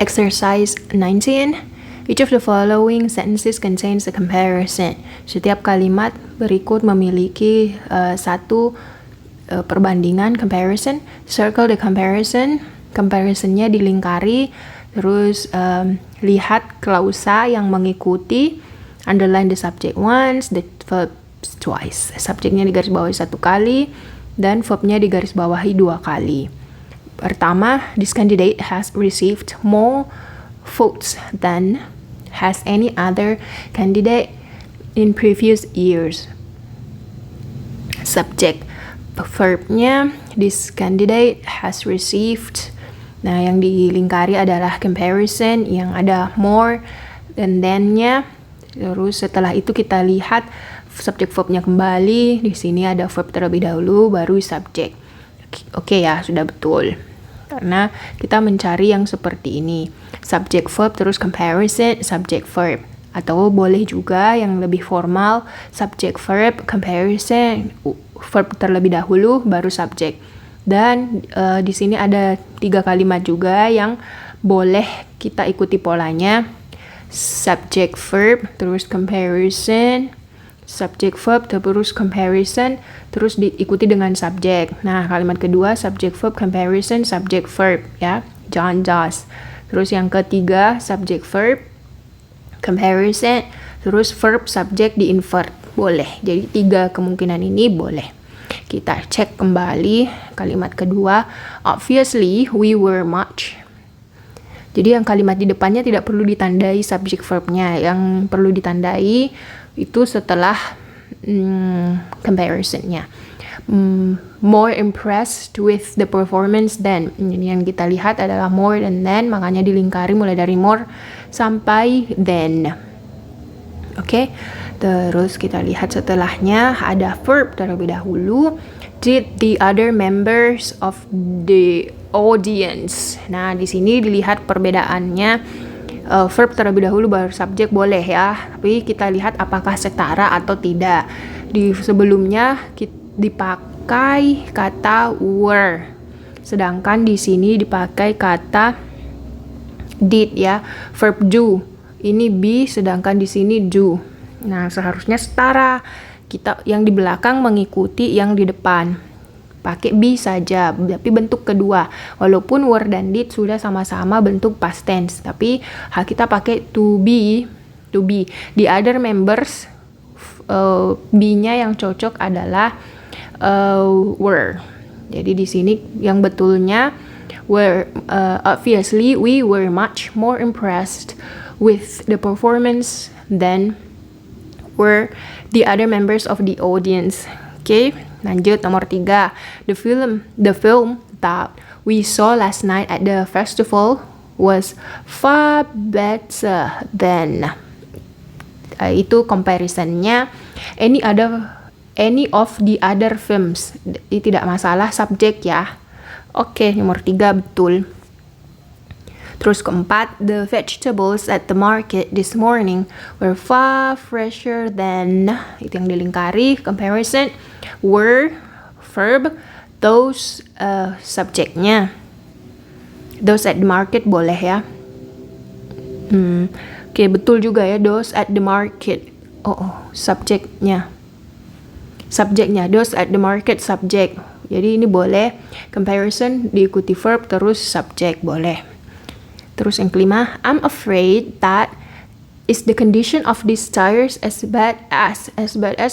Exercise 19. Each of the following sentences contains a comparison. Setiap kalimat berikut memiliki satu perbandingan, comparison. Circle the comparison. Comparisonnya dilingkari. Terus lihat klausa yang mengikuti. Underline the subject once, the verb twice. Subjeknya digarisbawahi 1 kali dan verbnya digarisbawahi 2 kali. Pertama, this candidate has received more votes than has any other candidate in previous years. Subject, verbnya this candidate has received. Nah, yang dilingkari adalah comparison yang ada more dan then-nya. Terus setelah itu kita lihat subject verbnya kembali. Di sini ada verb terlebih dahulu baru subject. Oke ya, sudah betul. Karena kita mencari yang seperti ini. Subject verb terus comparison subject verb. Atau boleh juga yang lebih formal subject verb comparison verb terlebih dahulu baru subject. Dan di sini ada 3 kalimat juga yang boleh kita ikuti polanya. Subject verb terus comparison, subject verb terus comparison, terus diikuti dengan subjek. Nah, kalimat kedua subject verb comparison subject verb ya. John does. Terus yang ketiga subject verb comparison terus verb subject di invert. Boleh. Jadi 3 kemungkinan ini boleh. Kita cek kembali kalimat kedua. Obviously we were much. Jadi yang kalimat di depannya tidak perlu ditandai subject verbnya. Yang perlu ditandai itu setelah comparisonnya. More impressed with the performance than. Ini yang kita lihat adalah more dan then, makanya dilingkari mulai dari more sampai then. Oke, terus kita lihat setelahnya ada verb terlebih dahulu. Did the other members of the audience. Nah, di sini dilihat perbedaannya. Verb terlebih dahulu baru subjek boleh ya, tapi kita lihat apakah setara atau tidak. Di sebelumnya dipakai kata were, sedangkan di sini dipakai kata did ya. Verb do ini be, sedangkan di sini do. Nah, seharusnya setara. Kita yang di belakang mengikuti yang di depan. Pakai be saja, tapi bentuk kedua. Walaupun were dan did sudah sama-sama bentuk past tense, tapi kita pakai to be. The other members, be-nya yang cocok adalah were. Jadi di sini yang betulnya were. Obviously we were much more impressed with the performance than were the other members of the audience. Oke, lanjut nomor 3. The film that we saw last night at the festival was far better than. Itu comparisonnya any of the other films. Tidak masalah subjek ya. Oke, nomor 3 betul. Terus keempat, the vegetables at the market this morning were far fresher than. Itu yang dilingkari, comparison. Were, verb, those, subjeknya. Those at the market boleh ya. Oke, betul juga ya, those at the market. Subjeknya. Subjeknya, those at the market, subjek. Jadi ini boleh, comparison diikuti verb terus subjek, boleh. Terus yang kelima, I'm afraid that is the condition of these tires as bad as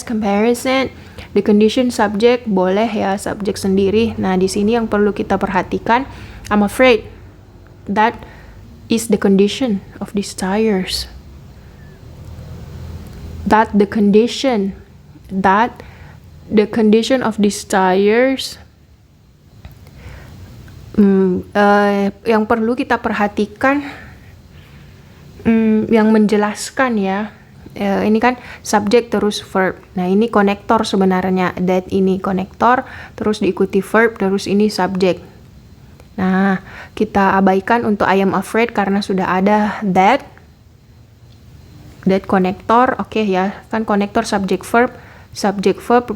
comparison. The condition subject boleh ya, subjek sendiri. Nah, di sini yang perlu kita perhatikan, I'm afraid that is the condition of these tires. That the condition of these tires. Yang perlu kita perhatikan yang menjelaskan ya. Ini kan subjek terus verb. Nah, ini konektor sebenarnya. That ini konektor, terus diikuti verb, terus ini subjek. Nah, kita abaikan untuk I am afraid karena sudah ada that konektor. Oke ya, kan konektor subjek verb,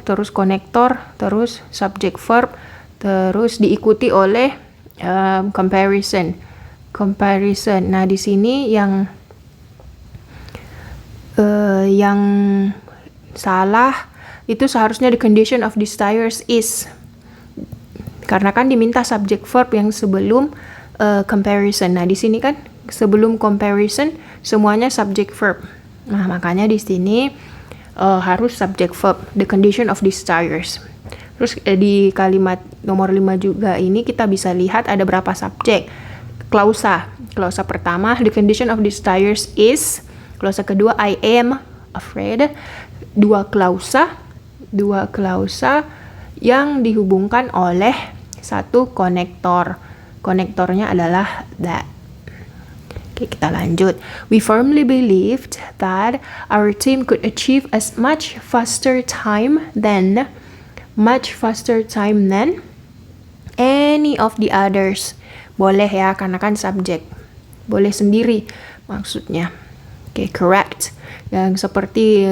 terus konektor, terus subjek verb, terus diikuti oleh comparison. comparison. Nah, di sini yang salah itu seharusnya the condition of desires is. Karena kan diminta subject verb yang sebelum comparison. Nah, di sini kan sebelum comparison semuanya subject verb. Nah, makanya di sini harus subject verb, the condition of desires. Terus di kalimat nomor 5 juga ini kita bisa lihat ada berapa subjek. Klausa pertama, the condition of desires is. Klausa kedua, I am afraid. Dua klausa yang dihubungkan oleh satu konektor. Konektornya adalah that. Oke, kita lanjut. We firmly believed that our team could achieve as much faster time than any of the others. Boleh ya, karena kan subjek. Boleh sendiri maksudnya. Oke, correct. Yang seperti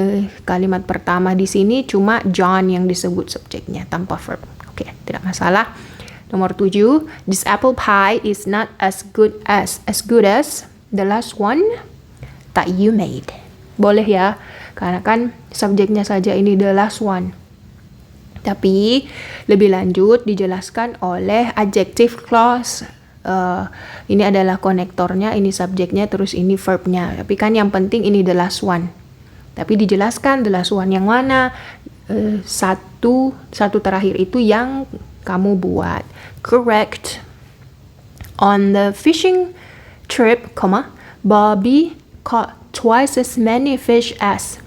kalimat pertama di sini cuma John yang disebut subjeknya tanpa verb. Oke, tidak masalah. Nomor 7, this apple pie is not as good as the last one that you made. Boleh ya, karena kan subjeknya saja ini the last one. Tapi lebih lanjut dijelaskan oleh adjective clause. Ini adalah konektornya, ini subjeknya, terus ini verbnya. Tapi kan yang penting ini the last one. Tapi dijelaskan the last one yang mana, satu terakhir itu yang kamu buat. Correct. On the fishing trip, Bobby caught twice as many fish as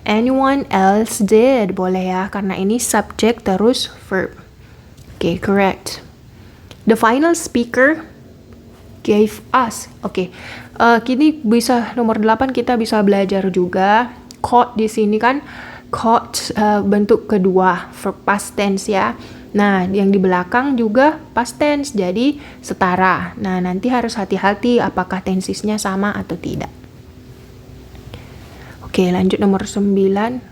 anyone else did. Boleh ya, karena ini subject terus verb. Okay, correct. The final speaker gave us. Okay, kini bisa nomor 8 kita bisa belajar juga. Caught di sini kan caught bentuk kedua verb past tense ya. Nah, yang di belakang juga past tense, jadi setara. Nah, nanti harus hati-hati apakah tensesnya sama atau tidak. Oke, lanjut nomor 9.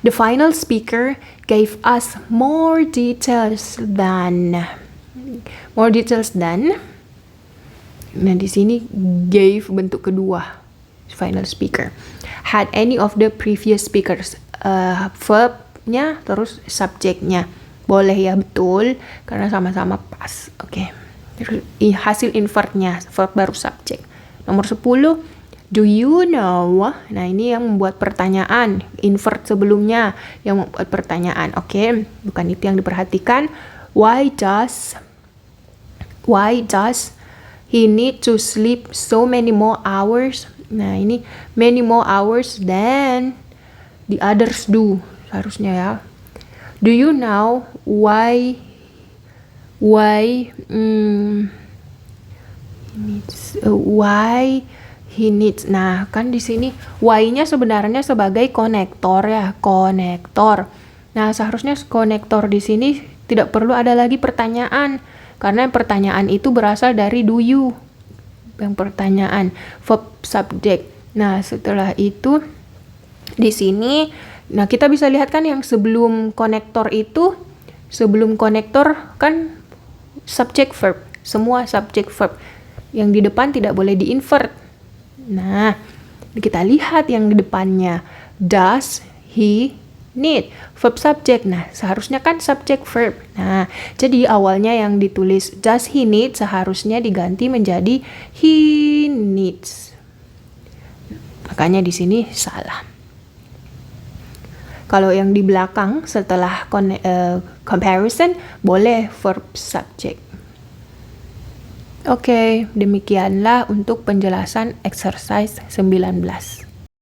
The final speaker gave us more details than. Nah, di sini gave bentuk kedua. Final speaker. Had any of the previous speakers. Verbnya terus subjeknya. Boleh ya, betul, karena sama-sama pas. Oke. Hasil invertnya, verb baru subjek. Nomor 10, do you know? Nah, ini yang membuat pertanyaan. Invert sebelumnya yang membuat pertanyaan. Oke, bukan itu yang diperhatikan. Why does he need to sleep so many more hours? Nah, ini many more hours than the others do. Harusnya ya. Do you know why he needs. Nah, kan di sini why-nya sebenarnya sebagai konektor ya, konektor. Nah, seharusnya konektor di sini tidak perlu ada lagi pertanyaan, karena pertanyaan itu berasal dari do you. Yang pertanyaan verb subject. Nah, setelah itu di sini, nah kita bisa lihat kan yang sebelum konektor kan subject verb, semua subject verb. Yang di depan tidak boleh di-invert. Nah, kita lihat yang di depannya. Does he need? Verb subject. Nah, seharusnya kan subject verb. Nah, jadi awalnya yang ditulis does he need seharusnya diganti menjadi he needs. Makanya di sini salah. Kalau yang di belakang setelah comparison boleh verb subject. Oke, demikianlah untuk penjelasan exercise 19.